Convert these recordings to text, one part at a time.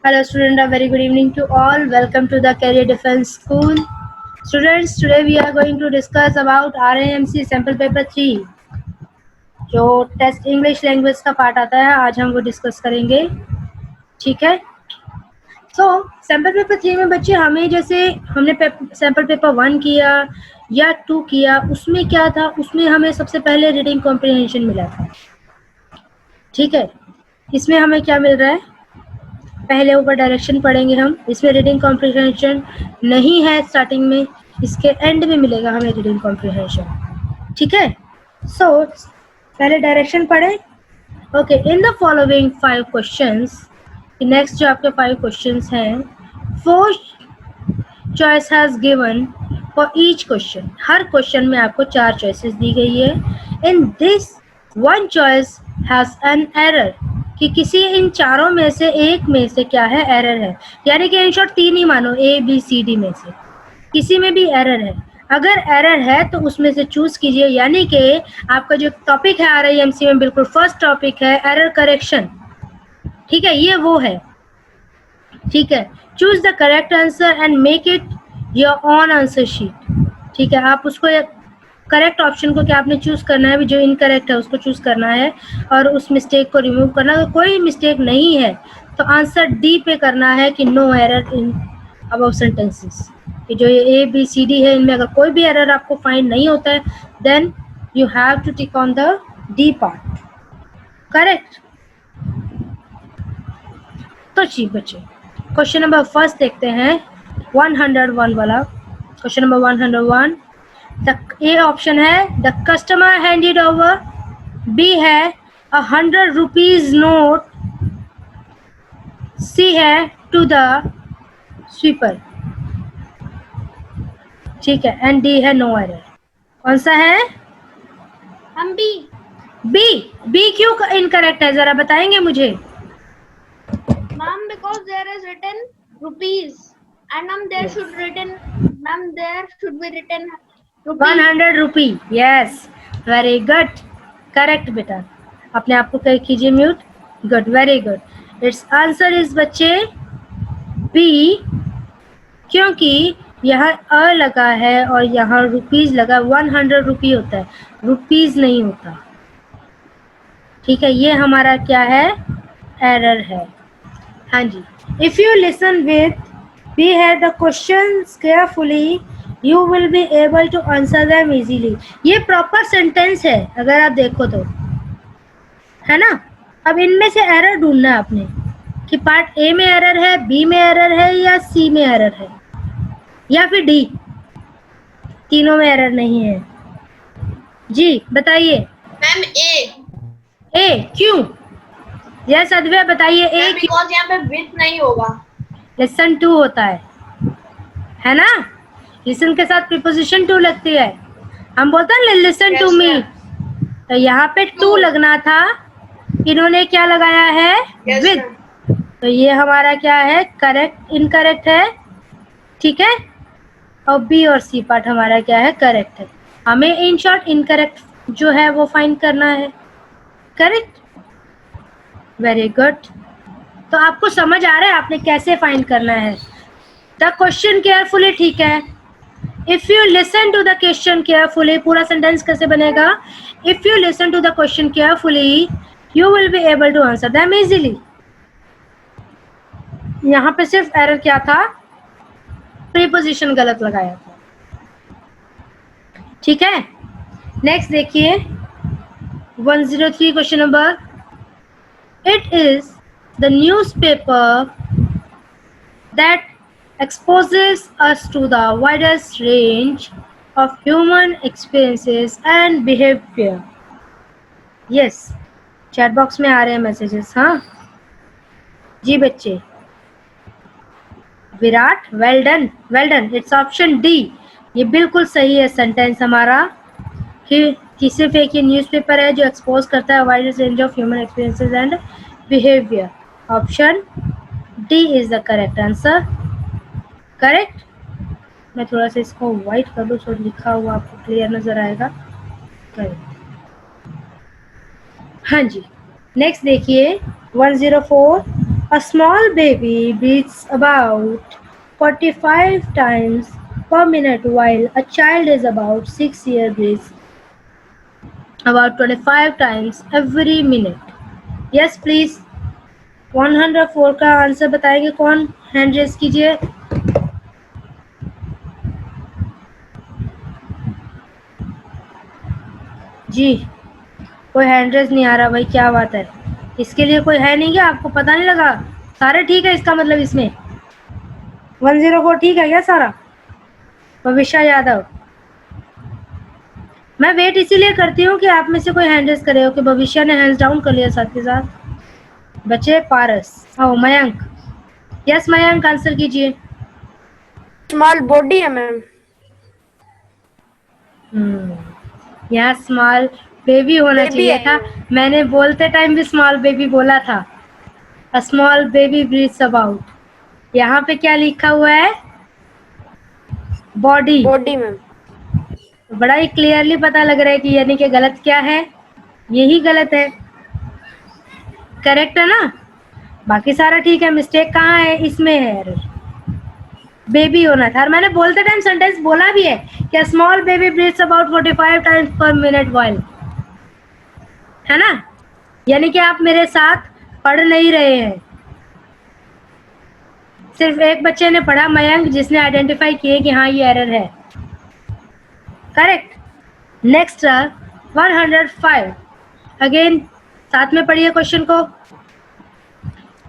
Hello students, a very good evening to all. Welcome to the Career Defense School. Students, today we are going to discuss about RAMC sample paper 3 जो test English language का part आता है, आज हम वो discuss करेंगे. ठीक है. सो सैम्पल पेपर 3 में बच्चे हमें जैसे हमने सैम्पल पेपर 1 किया या 2 किया, उसमें क्या था, उसमें हमें सबसे पहले रीडिंग कॉम्प्रिहेंशन मिला था. ठीक है. इसमें हमें क्या मिल रहा है, पहले ऊपर डायरेक्शन पढ़ेंगे हम. इसमें रीडिंग कॉम्प्रिहेंशन नहीं है स्टार्टिंग में, इसके एंड में मिलेगा हमें रीडिंग कॉम्प्रिहेंशन. ठीक है. सो पहले डायरेक्शन पढ़े. Okay. In the following 5 questions, next जो आपके 5 क्वेश्चंस हैं, 4 choice has given for each question. Her question में आपको 4 चॉइसेस दी गई है. In this 1 choice has an error, कि किसी इन चारों में से एक में से क्या है, एरर है. यानी कि इन शॉर्ट 3 ही मानो, ए बी सी डी में से किसी में भी एरर है. अगर एरर है तो उसमें से चूज कीजिए. यानी कि आपका जो टॉपिक है RIMC में बिल्कुल फर्स्ट टॉपिक है एरर करेक्शन. ठीक है, ये वो है. ठीक है. Choose the correct answer and make it your on answer sheet. ठीक है. आप उसको करेक्ट ऑप्शन को क्या आपने चूज करना है, जो इनकरेक्ट है उसको चूज करना है और उस मिस्टेक को रिमूव करना. अगर कोई मिस्टेक नहीं है तो आंसर डी पे करना है कि no error in above sentences. कि जो ये ए बी सी डी है, इनमें अगर कोई भी एरर आपको फाइंड नहीं होता है, then you have to tick on the D part. Correct. तो जी बच्चे, क्वेश्चन नंबर फर्स्ट देखते हैं, 101 वाला. Question number 101. ए ऑप्शन है the customer handed over. B है 100 रुपीज नोट. सी है टू द स्वीपर. ठीक है. एंड डी है नो एरर. कौन सा है? हम बी. बी. बी क्यों इनकरेक्ट है, जरा बताएंगे मुझे. Ma'am, because there is written rupees and ma'am there Yes. should written ma'am there should be written rupees. 100 rupee. Yes, very good. Correct बेटा. अपने आप को कीजिए mute. Good, very good. It's answer is बच्चे बी, क्योंकि यहाँ अ लगा है और यहाँ रुपीज लगा. 100 रुपी होता है, रुपीज नहीं होता. ठीक है. ये हमारा क्या है, एरर है. हाँ जी. इफ यू लिसन विथ बी है the questions carefully, you will be able to answer them easily. ये प्रॉपर सेंटेंस है अगर आप देखो तो, है ना. अब इनमें से एरर ढूंढना है आपने कि पार्ट ए में एरर है, बी में एरर है या सी में एरर है या फिर डी. तीनों में एरर नहीं है. जी बताइए. मैम ए. ए क्यों? यस अद्वैय बताइए. ए क्यों? बिकॉज यहाँ पे विथ नहीं होगा. लिसन टू होता है ना. लिसन के साथ प्रीपोजिशन टू लगती है. हम बोलते हैं लिसन टू मी, तो यहाँ पे टू लगना था, इन्होंने क्या लगाया है, विद. तो ये हमारा क्या है, करेक्ट इनकरेक्ट है. ठीक है. और बी और सी पार्ट हमारा क्या है, करेक्ट है. हमें इन शॉर्ट इनकरेक्ट जो है वो फाइंड करना है. करेक्ट. Very good. तो आपको समझ आ रहा है आपने कैसे फाइंड करना है. The question carefully. ठीक है. If you listen to the question carefully, पूरा सेंटेंस कैसे बनेगा, if you listen to the question carefully you will be able to answer them easily. यहाँ पे सिर्फ एरर क्या था, प्रीपोजिशन गलत लगाया था. ठीक है. नेक्स्ट देखिए 103 question number. It is the newspaper that exposes us to the widest range of human experiences and behavior. Yes, chat box में आ रहे हैं मैसेजेस. हाँ जी बच्चे. Virat, well done, well done. It's option D. ये बिल्कुल सही है सेंटेंस हमारा, कि सिर्फ एक ये न्यूज़पेपर है जो एक्सपोज करता है widest range of human experiences and behaviour. Option D is the correct answer. Correct. मैं थोड़ा सा इसको वाइट कर दूँ तो लिखा हुआ आपको क्लियर नजर आएगा. करेक्ट. हाँ जी. नेक्स्ट देखिए 104. A small baby breathes about 45 times per minute while a child is about 6 years breathes about 25 times every minute. Yes please. 104 का आंसर बताएंगे कौन? हैंड रेज कीजिए. जी कोई हैंड रेज नहीं आ रहा भाई, क्या बात है? इसके लिए कोई है नहीं क्या? आपको पता नहीं लगा? सारे ठीक है इसका मतलब इसमें 104 ठीक है क्या सारा? भविष्य यादव, मैं वेट इसीलिए करती हूँ कि आप में से कोई हैंड रेज करे हो कि भविष्य ने हैंड्स डाउन कर लिया साथ के साथ. बचे पारस. ओ मयंक. यस मयंक आंसर कीजिए. स्मॉल बॉडी है मैम. यहाँ स्मॉल बेबी होना Baby चाहिए है था. मैंने बोलते टाइम भी स्मॉल बेबी बोला था. A small baby breathes about. यहाँ पे क्या लिखा हुआ है? बॉडी. Body ma'am. बड़ा ही क्लियरली पता लग रहा है कि यानी कि गलत क्या है? यही गलत है. करेक्ट है ना? बाकी सारा ठीक है. मिस्टेक कहाँ है? इसमें है. बेबी होना था. और मैंने बोलते टाइम सेंटेंस बोला भी है कि small baby breathes about 45 times per minute while. है ना? यानी कि आप मेरे साथ पढ़ नहीं रहे हैं. सिर्फ एक बच्चे ने पढ़ा, मयंक, जिसने आइडेंटिफाई किए कि हाँ ये एरर है. करेक्ट. नेक्स्ट 105. अगेन साथ में पढ़िए क्वेश्चन को.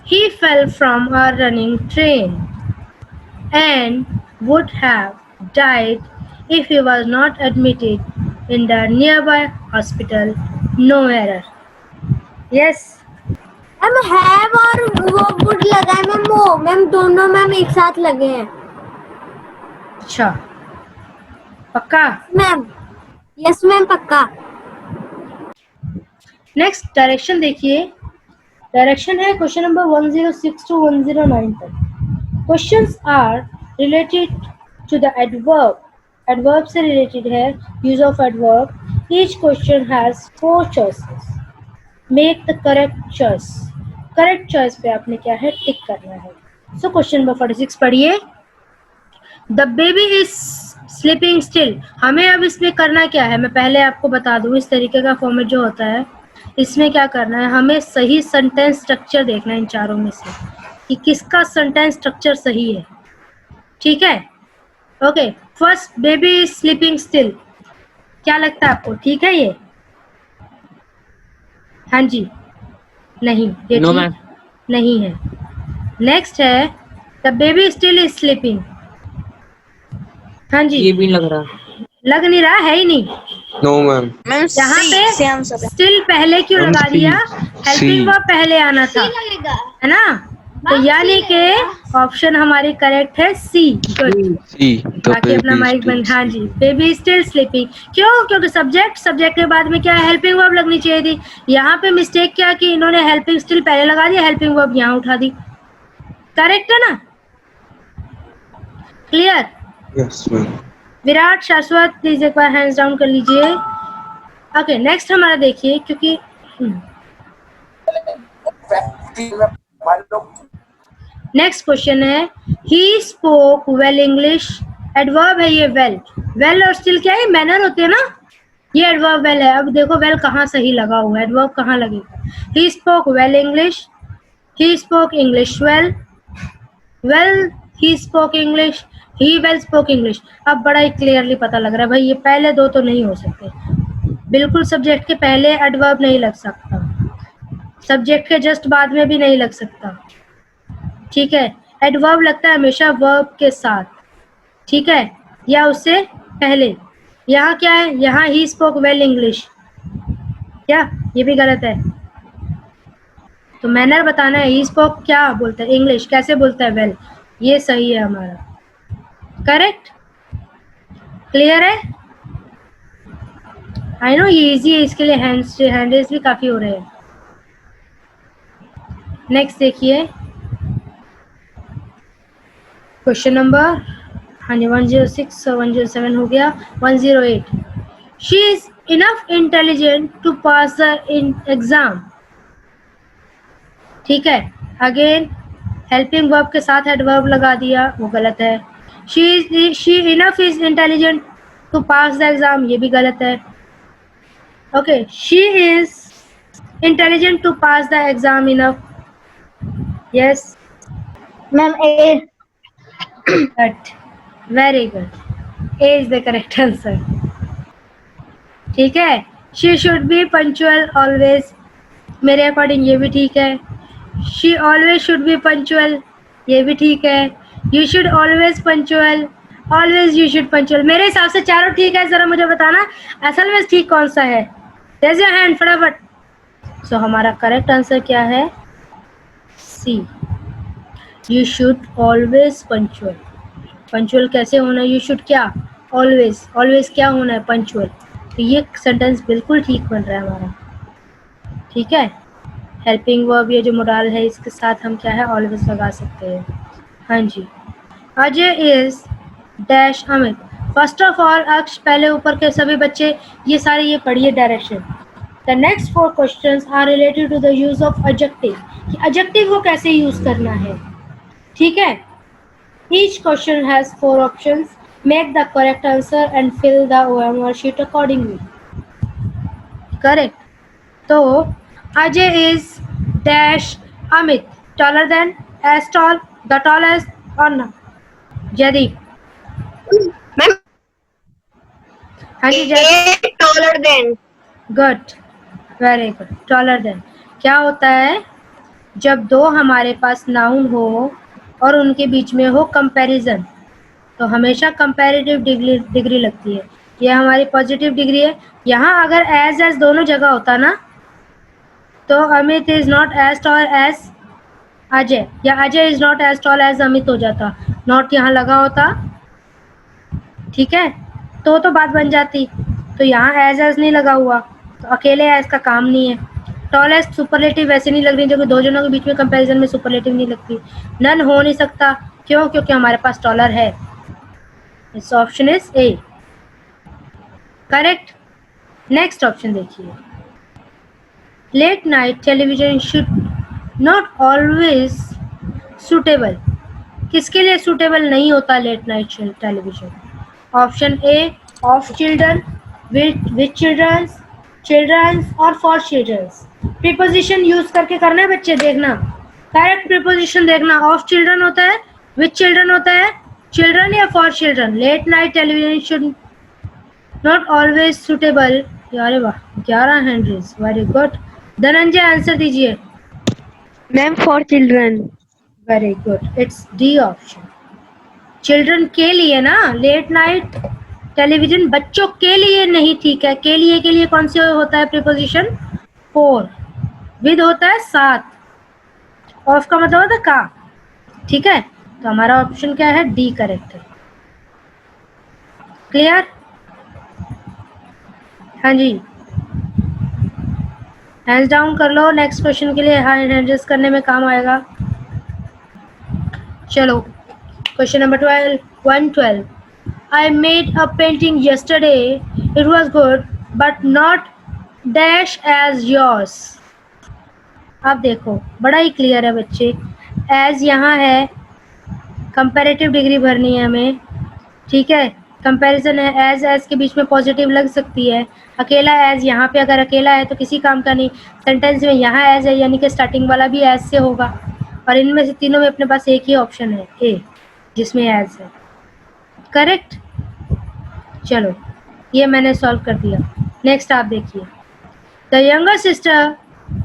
He fell from a running train and would have died if he was not admitted in the nearby hospital. No error. Yes. Ma'am have और वो वुड लगा है मैम. वो मैम दोनों मैम एक साथ लगे हैं. अच्छा पक्का? मैम यस मैम पक्का. नेक्स्ट डायरेक्शन देखिए. डायरेक्शन है क्वेश्चन नंबर 106 टू 109 तक. Questions are related to the adverb. Adverb से रिलेटेड है. Use of adverb. Each question has 4 choices. Make the correct choice. Correct choice पे आपने क्या है? टिक करना है. सो क्वेश्चन नंबर 46 पढ़िए. The baby is sleeping still. हमें अब इसमें करना क्या है? मैं पहले आपको बता दूं. इस तरीके का फॉर्मेट जो होता है इसमें क्या करना है? हमें सही सेंटेंस स्ट्रक्चर देखना है इन चारों में से कि किसका सेंटेंस स्ट्रक्चर सही है. ठीक है? Okay. First, baby is sleeping still. क्या लगता है आपको? ठीक है ये? हाँ जी. नहीं, ये नो ठीक मैम. नहीं है. नेक्स्ट है the baby still is sleeping. हाँ जी. ये भी लग रहा. लग नहीं रहा है ही नहीं. No ma'am. मैम यहाँ पे स्टिल पहले क्यों मैम लगा सी. दिया? हेल्पिंग वर्ब पहले आना था. लगेगा. है ना? तो मैम, यानी सी कि लगेगा. ऑप्शन हमारी करेक्ट है सी. गुड. सी. बाकी अपना माइक बंद. हाँ जी. Baby still sleeping. क्यों? क्योंकि सब्जेक्ट के बाद में क्या है? हेल्पिंग वर्ब लगनी चाहिए थी. यहाँ पे मिस्टेक क्या कि इन्होंने हेल्पिंग स्टिल पहले लगा दिया, हेल्पिंग वर्ब यहाँ उठा दी. करेक्ट है ना? क्लियर? Yes ma'am. विराट, शाश्वत, प्लीज एक बार हैंड्स डाउन कर लीजिए. ओके. नेक्स्ट हमारा देखिए, क्योंकि नेक्स्ट क्वेश्चन है he spoke well English. Adverb है ये वेल. वेल और स्टिल क्या है? मैनर होते हैं ना. ये एडवर्ब वेल है. अब देखो वेल कहाँ सही लगा हुआ है, एडवर्ब कहाँ लगेगा. He spoke well English. He spoke English well. Well he spoke English. He well spoke English. अब बड़ा ही क्लियरली पता लग रहा है भाई ये पहले दो तो नहीं हो सकते. बिल्कुल सब्जेक्ट के पहले एडवर्ब नहीं लग सकता. सब्जेक्ट के जस्ट बाद में भी नहीं लग सकता. ठीक है? एडवर्ब लगता है हमेशा वर्ब के साथ. ठीक है? या उससे पहले. यहाँ क्या है? यहाँ ही स्पोक वेल इंग्लिश. क्या ये भी गलत है? तो मैनर बताना है. ही स्पोक क्या बोलता है? इंग्लिश. कैसे बोलता है? वेल. ये सही है हमारा. करेक्ट? क्लियर है? आई नो ये इजी है, इसके लिए हैंड रेज भी काफी हो रहे हैं. नेक्स्ट देखिए क्वेश्चन नंबर, हाँ जी 106 और 107 हो गया. 108. She is enough intelligent to pass the exam. ठीक है? अगेन हेल्पिंग वर्ब के साथ एडवर्ब लगा दिया, वो गलत है। She enough is intelligent to pass the exam, ये भी गलत है। Okay, she is intelligent to pass the exam enough, yes. Ma'am A. Good. Very good. A is the correct answer. ठीक है। She should be punctual always. मेरे according ये भी ठीक है। She always should be punctual. ये भी ठीक है। You should always punctual. Always you should punctual. मेरे हिसाब से चारों ठीक है। जरा मुझे बताना असल में ठीक कौन सा है। Raise your hand फटाफट। So हमारा करेक्ट आंसर क्या है? C. You should always punctual. Punctual कैसे होना है? यू शुड क्या? ऑलवेज। ऑलवेज क्या होना है? पंचुअल। तो ये सेंटेंस बिल्कुल ठीक बन रहा है हमारा, ठीक है। हेल्पिंग वर्ब ये जो मोडाल है इसके साथ हम क्या है? ऑलवेज लगा सकते हैं। हाँ जी। Ajay is dash Amit. First of all अक्ष, पहले ऊपर के सभी बच्चे ये सारे ये पढ़िए direction. The next 4 questions are related to the use of adjective, कि एडजेक्टिव को कैसे यूज करना है, ठीक है। Each question has 4 options. Make the correct answer and fill the OMR sheet accordingly. Correct. So, Ajay is dash Amit. Taller than, as tall, the tallest or not? Jaideep. Ma'am हाँ जी जैदेव। ए taller than। Good. Very good. Taller than. क्या होता है? जब दो हमारे पास noun हो और उनके बीच में हो कंपैरिजन, तो हमेशा कंपैरेटिव डिग्री लगती है। यह हमारी पॉजिटिव डिग्री है। यहाँ अगर एज दोनों जगह होता ना, तो Amit is not as tall as Ajay, या Ajay is not as tall as Amit हो जाता। नॉट यहाँ लगा होता, ठीक है, तो बात बन जाती। तो यहाँ एज नहीं लगा हुआ, तो अकेले एज का काम नहीं है। टॉलेस्ट सुपरलेटिव वैसे नहीं लग रही, जो कि दो जनों के बीच में कंपैरिजन में सुपरलेटिव नहीं लगती। नन हो नहीं सकता, क्यों? क्योंकि हमारे पास टॉलर है। इस option is A, correct. Next option देखिए। Late night television should not always suitable. किसके लिए सुटेबल नहीं होता late night television? Option A, of children, with childrens, childrens और फॉर चिल्ड्रंस। प्रीपोजिशन यूज करके करना है बच्चे, देखना करेक्ट प्रीपोजिशन देखना। ऑफ चिल्ड्रन होता है, विद चिल्ड्रन होता है, चिल्ड्रन या for children. Late night television should not always suitable. अरे वाह, 11 hand raise, very good. Dhananjay answer दीजिए। Ma'am for children. Very good, it's D option. Children के लिए ना, लेट नाइट टेलीविजन बच्चों के लिए नहीं, ठीक है। के लिए कौन से होता है प्रीपोजिशन? फोर। विद होता है साथ, ऑफ का मतलब होता है का, ठीक है। तो हमारा ऑप्शन क्या है? डी करेक्ट है। क्लियर? हाँ जी, हैंड्स डाउन कर लो। नेक्स्ट क्वेश्चन के लिए हैंड एडजस्ट करने में काम आएगा। चलो, question number 112। I made a painting yesterday. It was good, but not dash as yours. अब देखो, बड़ा ही क्लियर है बच्चे। एज यहाँ है, कंपैरेटिव डिग्री भरनी है हमें, ठीक है। कंपैरिजन है, एज के बीच में पॉजिटिव लग सकती है। अकेला एज यहाँ पे अगर अकेला है तो किसी काम का नहीं। सेंटेंस में यहाँ एज है, यानी कि स्टार्टिंग वाला भी एज से होगा। और इनमें से तीनों में अपने पास एक ही ऑप्शन है, ए, जिसमें एज है। करेक्ट। चलो, ये मैंने सॉल्व कर दिया। नेक्स्ट आप देखिए। The younger sister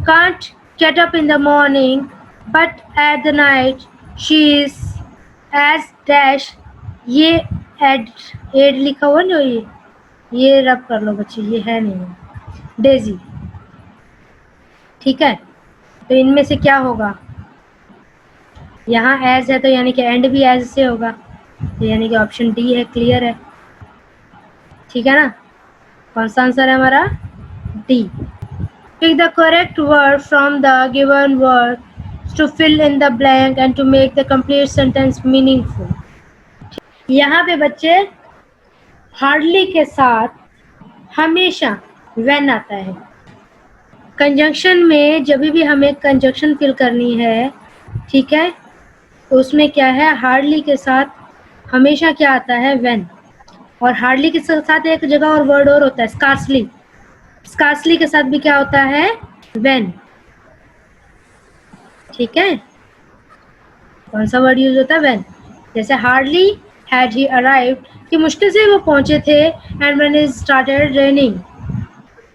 can't get up in the morning but at the night she is as dash. ये एड लिखा हुआ ना, ये रब कर लो बच्चे, ये है नहीं, डेजी, ठीक है। तो इनमें से क्या होगा? यहाँ एज है तो यानी कि एंड भी एज से होगा, यानी कि ऑप्शन डी है। क्लियर है, ठीक है ना। कौन सा आंसर है हमारा? D. Pick the correct word from the given word to fill in the blank and to make the complete sentence meaningful. यहाँ पे बच्चे हार्डली के साथ हमेशा व्हेन आता है। कंजंक्शन में जब भी हमें कंजंक्शन फिल करनी है, ठीक है, तो उसमें क्या है, हार्डली के साथ हमेशा क्या आता है, व्हेन, और हार्डली के साथ एक जगह और वर्ड और होता है, स्कार्सली। स्कार्सली के साथ भी क्या होता है, व्हेन। ठीक है, कौन सा वर्ड यूज होता है, व्हेन। जैसे हार्डली हैड ही अराइव्ड, कि मुश्किल से वो पहुंचे थे, and when it started raining,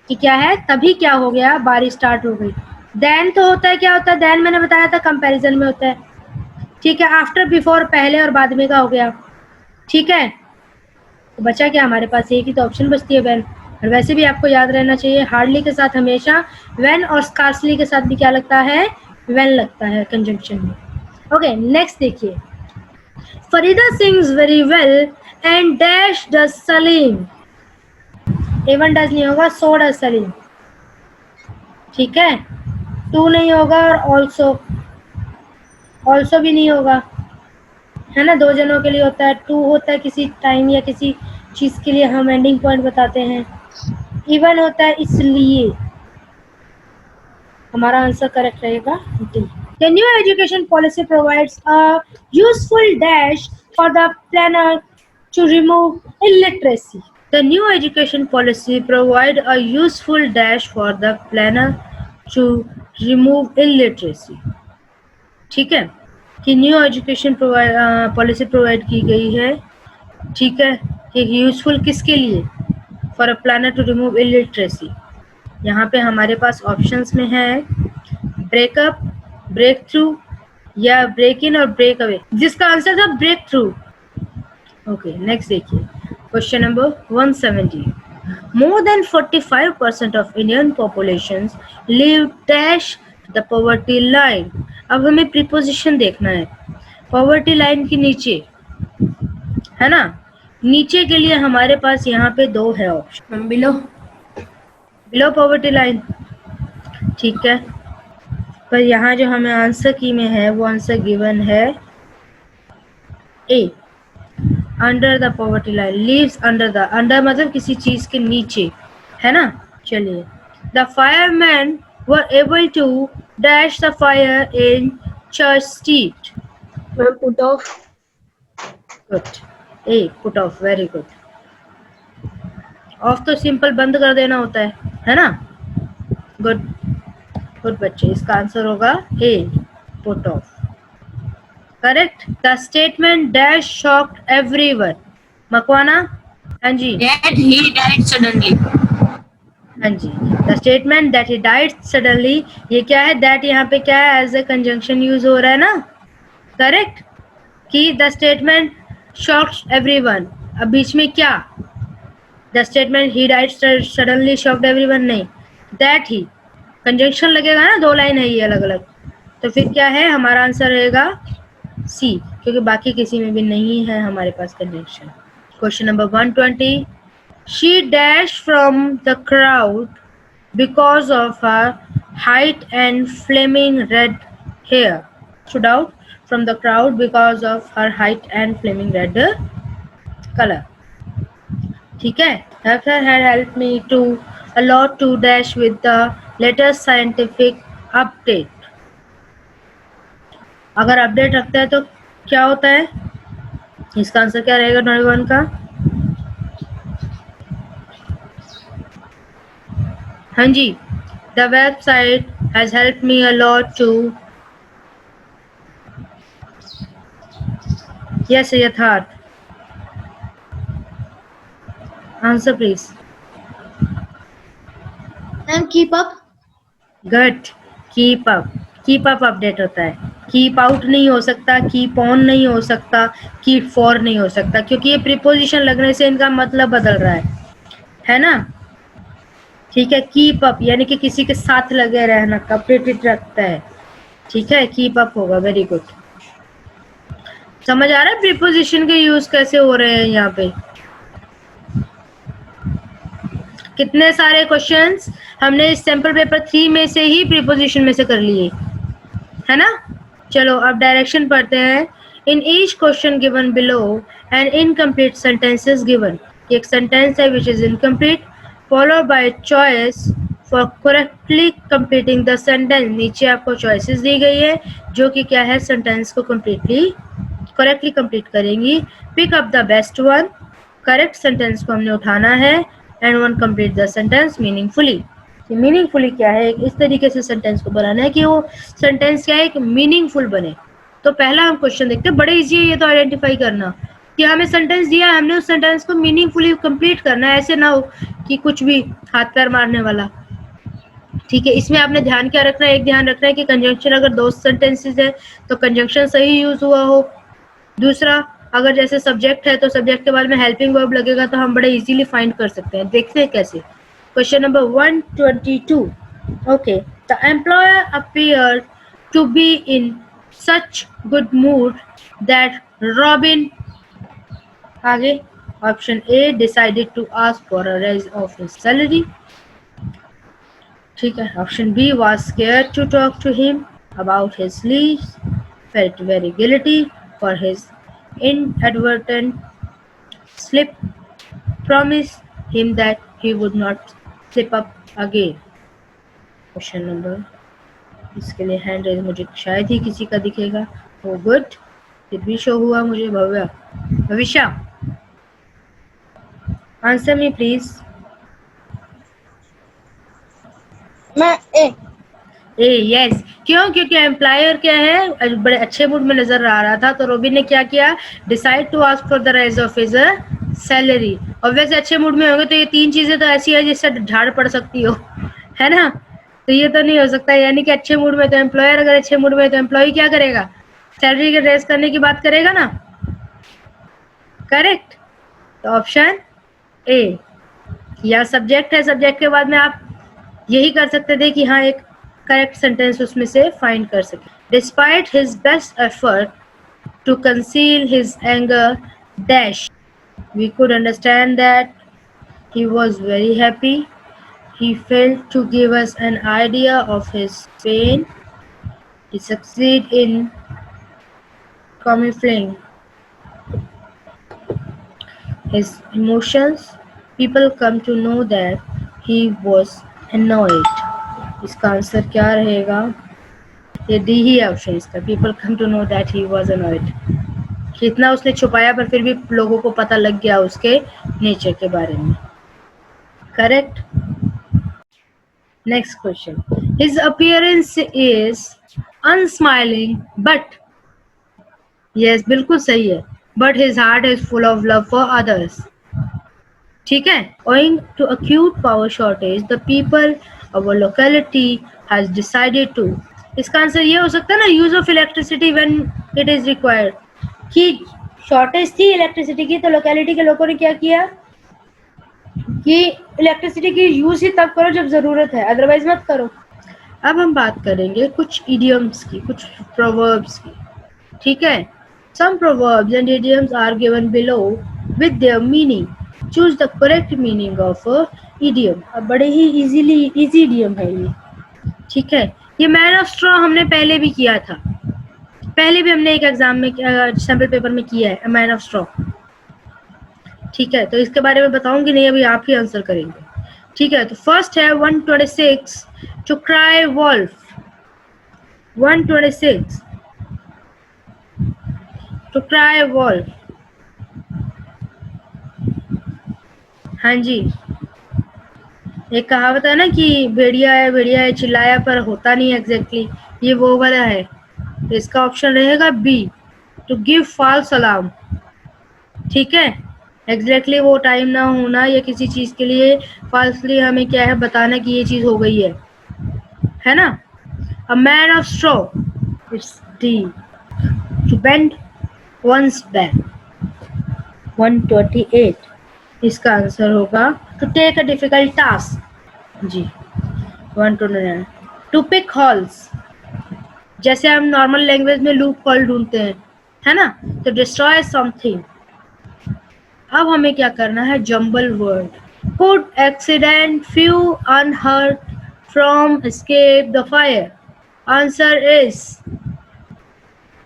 कि क्या है, तभी क्या हो गया, बारिश स्टार्ट हो गई। देन तो होता है, क्या होता है, देन मैंने बताया था कंपैरिजन में होता है। ठीक है, आफ्टर, बिफोर, पहले और बाद में का हो गया। ठीक है, तो बचा क्या हमारे पास, एक ही तो ऑप्शन बचती है, व्हेन। और वैसे भी आपको याद रहना चाहिए, हार्डली के साथ हमेशा व्हेन, और स्कार्सली के साथ भी क्या लगता है, व्हेन लगता है कंजंक्शन में। ओके, नेक्स्ट देखिए, Farida sings very well and dash does Salim. Even does नहीं होगा, सो डज सलीम। ठीक है, टू नहीं होगा, और ऑल्सो भी नहीं होगा, है ना, दो जनों के लिए होता है। टू होता है किसी टाइम या किसी चीज के लिए हम एंडिंग पॉइंट बताते हैं। इवन होता है इसलिए। हमारा आंसर करेक्ट रहेगा D. The new education policy provides a useful dash for the planner to remove illiteracy. The new education policy provide a useful dash for the planner to remove illiteracy. ठीक है, कि new education policy provide की गई है। ठीक है, कि useful किसके लिए, for a planner to remove illiteracy. यहाँ पे हमारे पास ऑप्शंस में है ब्रेकअप, ब्रेक थ्रू, या ब्रेक इन और ब्रेक अवे, जिसका आंसर था ब्रेक थ्रू। ओके, नेक्स्ट देखिए, question number 170। More than 45% of Indian population live dash the poverty line. अब हमें प्रीपोजिशन देखना है, पॉवर्टी लाइन के नीचे, है ना, नीचे के लिए हमारे पास यहाँ पे दो है option, below, below poverty line. ठीक है, पर यहाँ जो हमें आंसर की में है, वो आंसर गिवन है A, under the poverty line, lives under the, under मतलब किसी चीज के नीचे, है ना। चलिए, the fireman were able to dash the fire in church street. Put off. Good, A, put off, very good. Off तो सिंपल बंद कर देना होता है ना। गुड गुड बच्चे, इसका आंसर होगा A, put off. Correct. The statement dash shocked everyone. Makwana, हाँ जी, That he died suddenly. हाँ जी, the statement that he died suddenly, ये क्या है, दैट यहाँ पे क्या है, एज ए कंजंक्शन यूज हो रहा है ना। करेक्ट, कि द स्टेटमेंट शॉक्ड एवरीवन, अब बीच में क्या, the statement he died suddenly shocked everyone नहीं, दैट ही कंजंक्शन लगेगा ना, दो लाइन है ये अलग अलग, तो फिर क्या है, हमारा आंसर रहेगा सी, क्योंकि बाकी किसी में भी नहीं है हमारे पास conjunction. Question number 120। She dashed from the crowd because of her height and flaming red hair. Stood out from the crowd because of her height and flaming red color. ठीक है, Doctor had helped me to a lot to dash with the latest scientific update. अगर update रखता है तो क्या होता है, इसका आंसर क्या रहेगा 21 का। हाँ जी, the website has help me a lot to, yes Yatharth, answer please. And keep up. Good, keep up, keep up update होता है, कीप आउट नहीं हो सकता, कीप ऑन नहीं हो सकता, कीप फॉर नहीं हो सकता, क्योंकि ये प्रीपोजिशन लगने से इनका मतलब बदल रहा है ना। ठीक है, कीप अप यानी कि किसी के साथ लगे रहना, कपड़ेटेड रखता है। ठीक है, कीप अप होगा, वेरी गुड। समझ आ रहा है प्रीपोजिशन के यूज कैसे हो रहे हैं यहाँ पे। कितने सारे क्वेश्चंस हमने इस सैंपल पेपर 3 में से ही प्रीपोजिशन में से कर लिए, है ना। चलो अब डायरेक्शन पढ़ते हैं। In each question given below and incomplete sentences given, एक सेंटेंस है which is incomplete, followed by choice for correctly completing the sentence. नीचे आपको चॉइसेस दी गई है जो कि क्या है, सेंटेंस को करेक्टली कंप्लीट करेंगी। Pick up the best one, correct sentence को हमने उठाना है, and one complete the sentence meaningfully. Meaningfully क्या है, इस तरीके से सेंटेंस को बनाना है कि वो सेंटेंस क्या है, एक मीनिंगफुल बने। तो पहला हम क्वेश्चन देखते हैं, बड़े इजी है ये तो आइडेंटिफाई करना कि हमें सेंटेंस दिया है, हमने उस सेंटेंस को मीनिंगफुली कंप्लीट करना है, ऐसे ना हो कि कुछ भी हाथ पैर मारने वाला। ठीक है, इसमें आपने ध्यान क्या रखना है, एक ध्यान रखना है कि कंजंक्शन अगर दो सेंटेंसेस है तो कंजंक्शन सही यूज हुआ हो। दूसरा, अगर जैसे सब्जेक्ट है तो सब्जेक्ट के बाद में हेल्पिंग वर्ब लगेगा तो हम बड़े इजीली फाइंड कर सकते हैं। देखते हैं कैसे। Question number 122। Okay, the employer appeared to be in such good mood that Robin, आगे option A, decided to ask for a raise of his salary. ठीक है, option B, was scared to talk to him about his leaves, felt very guilty for his inadvertent slip, promised him that he would not slip up again. Question number, इसके लिए hand raise मुझे शायद ही किसी का दिखेगा। ओ good, फिर भी show हुआ मुझे। भविष्या, आंसर मी प्लीज। मैं ए। यस, क्यों? क्योंकि एम्प्लॉयर क्या है, बड़े अच्छे मूड में नजर आ रहा था, तो रोबिन ने क्या किया, decide to ask for the raise of his salary. और वैसे अच्छे मूड में होंगे तो ये तीन चीजें तो ऐसी है जिससे झाड़ पड़ सकती हो, है ना? तो ये तो नहीं हो सकता, यानी कि अच्छे मूड में तो एम्प्लॉयर, अगर अच्छे मूड में तो एम्प्लॉय क्या करेगा, सैलरी के रेज करने की बात करेगा ना। करेक्ट, तो ऑप्शन ए। या सब्जेक्ट है, सब्जेक्ट के बाद में आप यही कर सकते थे कि हाँ, एक करेक्ट सेंटेंस उसमें से फाइंड कर सके। Despite his best effort to conceal his anger dash, we could understand that he was very happy, he failed to give us an idea of his pain, he succeeded in camouflaging his emotions, people come to know that he was annoyed। इसका answer क्या रहेगा, ये D ही option इसका, people come to know that he was annoyed. कितना उसने छुपाया पर फिर भी लोगों को पता लग गया उसके नेचर के बारे में। Correct. Next question, his appearance is unsmiling but, yes बिल्कुल सही है, but his heart is full of love for others. ठीक है, owing to acute power shortage the people of a locality has decided to, इसका answer ये हो सकता है ना, use of electricity when it is required, कि शॉर्टेज थी इलेक्ट्रिसिटी की तो लोकेलिटी के लोगों ने क्या किया कि इलेक्ट्रिसिटी की यूज ही तब करो जब जरूरत है, अदरवाइज मत करो। अब हम बात करेंगे कुछ इडियम्स की, कुछ प्रोवर्ब्स की। ठीक है, some proverbs and idioms are given below with their meaning, choose the correct meaning of a idiom। अब बड़े ही इजी इडियम है ये। ठीक है, ये मैन ऑफ स्ट्रॉ हमने पहले भी किया था, पहले भी हमने एक एग्जाम में सैम्पल पेपर में किया है मैन ऑफ स्ट्रॉ। ठीक है, तो इसके बारे में बताऊंगी नहीं, अभी आप ही आंसर करेंगे। ठीक है, तो फर्स्ट है 126, to cry wolf. 126, to cry wolf. हाँ जी, एक कहावत है ना कि भेड़िया है चिल्लाया पर होता नहीं एग्जैक्टली, ये वो वाला है। तो इसका ऑप्शन रहेगा B, to give false alarm. ठीक है, एग्जैक्टली वो टाइम ना होना या किसी चीज के लिए फॉल्सली हमें क्या है बताना कि ये चीज हो गई है ना। A man of straw, it's D, to bend one's back. 128, इसका आंसर होगा to take a difficult task. जी। 129, टू पिक हॉल्स, जैसे हम नॉर्मल लैंग्वेज में लूप होल ढूंढते हैं, है ना, तो डिस्ट्रॉय समथिंग। अब हमें क्या करना है, jumble word. Could accident few unhurt from escape the fire, answer is,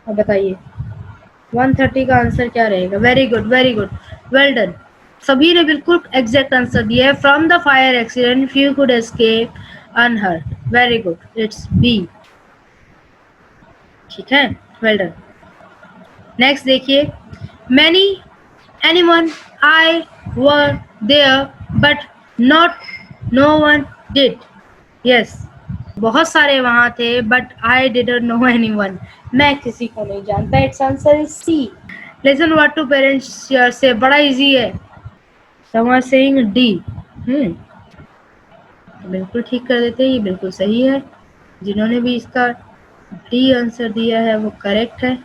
अब बताइए 130 का आंसर क्या रहेगा। Very good, well done. सभी ने बिल्कुल एग्जैक्ट आंसर दिया है. From the fire accident few could escape unhurt. Very good, it's B. ठीक है, वेल डन. नेक्स्ट देखिए, many anyone I were there but not no one did. Yes, बहुत सारे वहां थे but I didn't know anyone. मैं किसी को नहीं जानता. It's answer is C. Listen what to parents से. बड़ा इजी है. Some are saying D. बिल्कुल ठीक कर देते हैं, ये बिल्कुल सही है. जिन्होंने भी इसका डी आंसर दिया है वो करेक्ट है.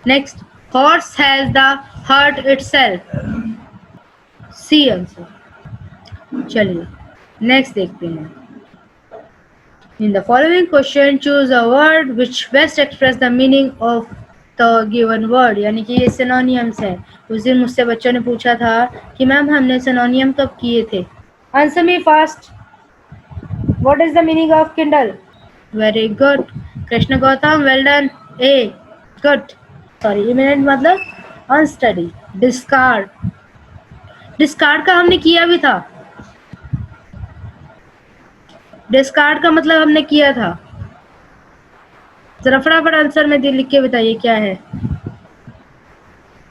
Next, horse has the heart itself. C answer. चलिए नेक्स्ट देखते हैं. In the following question, choose a word which best express the meaning of the given word. यानी कि ये synonyms है. उस दिन मुझसे बच्चों ने पूछा था कि मैम हमने synonym कब किए थे. Answer me fast. What is the meaning of Kindle? Very good. Krishna Gautam, well done. A. Good. Sorry, imminent मतलब unstudy. Discard. Discard का हमने किया भी था. डिस्कार्ड का मतलब हमने किया था. जरा फटाफट आंसर में लिख के बताइए क्या है.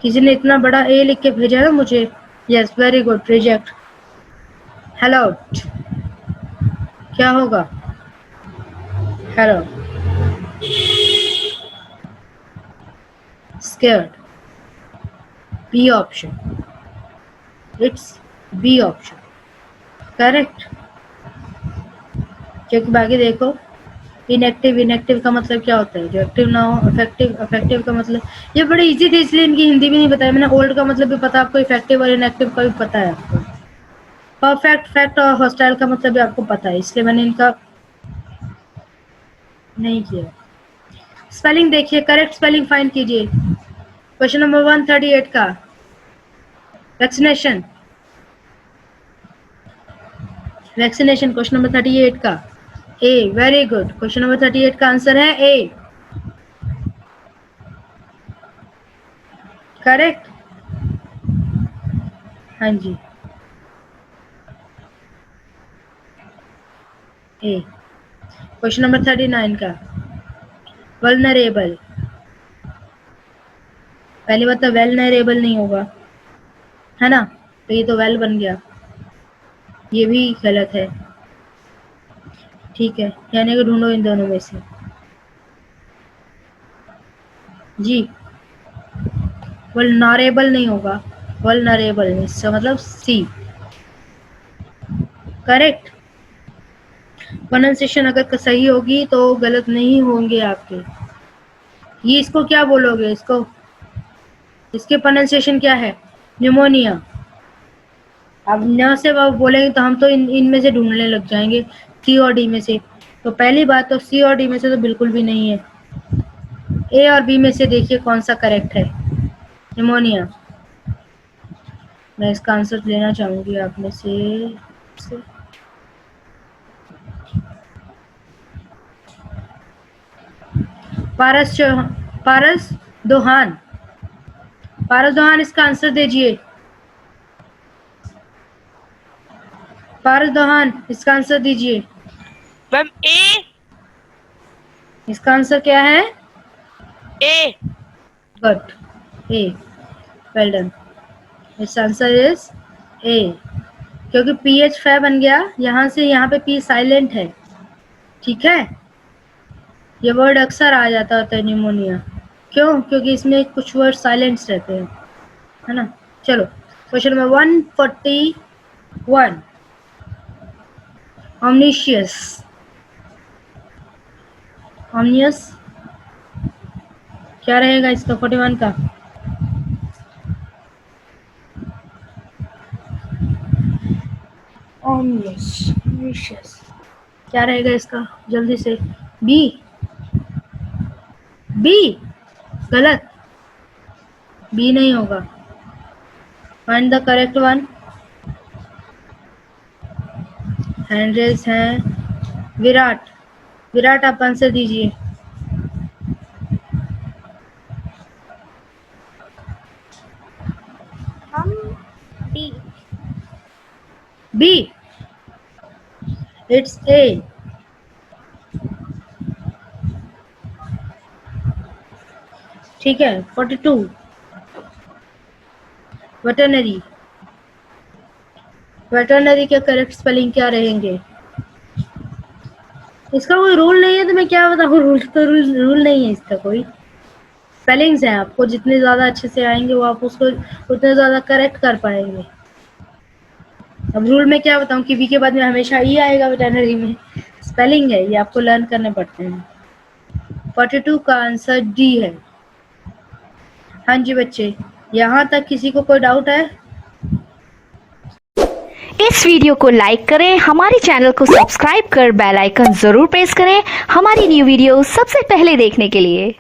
किसी ने इतना बड़ा ए लिख के भेजा है मुझे. Yes, very good. Reject. Hello, क्या होगा? Hello, scared. B option. It's B option. Correct. क्योंकि बाकी देखो, इनएक्टिव. इनएक्टिव का मतलब क्या होता है? जो एक्टिव ना हो. अफेक्टिव. अफेक्टिव का मतलब, ये बड़ी इजी थी इसलिए इनकी हिंदी भी नहीं बताया मैंने. ओल्ड का मतलब भी पता आपको, इफेक्टिव और इनएक्टिव का भी पता है आपको. परफेक्ट, फैक्ट और हॉस्टाइल का मतलब भी आपको पता है, इसलिए मैंने इनका नहीं किया. स्पेलिंग देखिए, करेक्ट स्पेलिंग फाइंड कीजिए. क्वेश्चन नंबर 138 का वैक्सीनेशन. वैक्सीनेशन क्वेश्चन नंबर 38 का A. Very good. Question number 38 का आंसर है ए. करेक्ट. हाँ जी, ए. क्वेश्चन नंबर 39 का वल्नरेबल. पहली बात तो वेलनरेबल नहीं होगा, है ना, तो ये तो वेल बन गया. ये भी गलत है. ठीक है, यानी कि ढूंढो इन दोनों में से. जी, वल्नरेबल नहीं होगा. वल्नरेबल इसका मतलब सी. करेक्ट. प्रोनाउंसिएशन अगर सही होगी तो गलत नहीं होंगे आपके. ये इसको क्या बोलोगे? इसको, इसके प्रोनाउंसिएशन क्या है? न्यूमोनिया. अब न से वो बोलेंगे तो हम तो इनमें से ढूंढने लग जाएंगे, सी और डी में से. तो पहली बात तो सी और डी में से तो बिल्कुल भी नहीं है. ए और बी में से देखिए कौन सा करेक्ट है. न्यूमोनिया. मैं इसका आंसर लेना चाहूंगी आप में से. पारस दोहान. पारस दोहान इसका आंसर दीजिए. पारस दोहान इसका आंसर दीजिए. Ma'am A. इसका आंसर क्या है? A. Good. A. Well done. It's answer is A. क्योंकि पी एच फै बन गया यहाँ से, यहाँ पे पी साइलेंट है. ठीक है, ये वर्ड अक्सर आ जाता होता है न्यूमोनिया. क्यों? क्योंकि इसमें कुछ वर्ड साइलेंट्स रहते हैं, है ना. चलो, क्वेश्चन नंबर 141. ऑमनिशियस. ऑमनियस क्या रहेगा इसका? 41 का ऑमनिशियस क्या रहेगा इसका? जल्दी से. बी. बी गलत. बी नहीं होगा. Find the correct one. Hand raise हैं. विराट. विराट आप आंसर दीजिए. हम डी. B. It's A. ठीक है. 42. वेटरनरी. वेटरनरी के करेक्ट स्पेलिंग क्या रहेंगे? इसका कोई रूल नहीं है तो मैं क्या बताऊँ. रूल नहीं है इसका कोई. स्पेलिंग्स हैं, आपको जितने ज़्यादा अच्छे से आएंगे वो आप उसको उतने ज़्यादा करेक्ट कर पाएंगे. अब रूल में क्या बताऊँ कि बी के बाद में हमेशा ई आएगा वेटरनरी में. स्पेलिंग है, ये आपको लर्न करने पड़ते हैं. 42 का आंसर डी है. हाँ जी बच्चे, यहाँ तक किसी को कोई डाउट है? इस वीडियो को लाइक करें, हमारे चैनल को सब्सक्राइब कर बेल आइकन जरूर प्रेस करें हमारी न्यू वीडियो सबसे पहले देखने के लिए.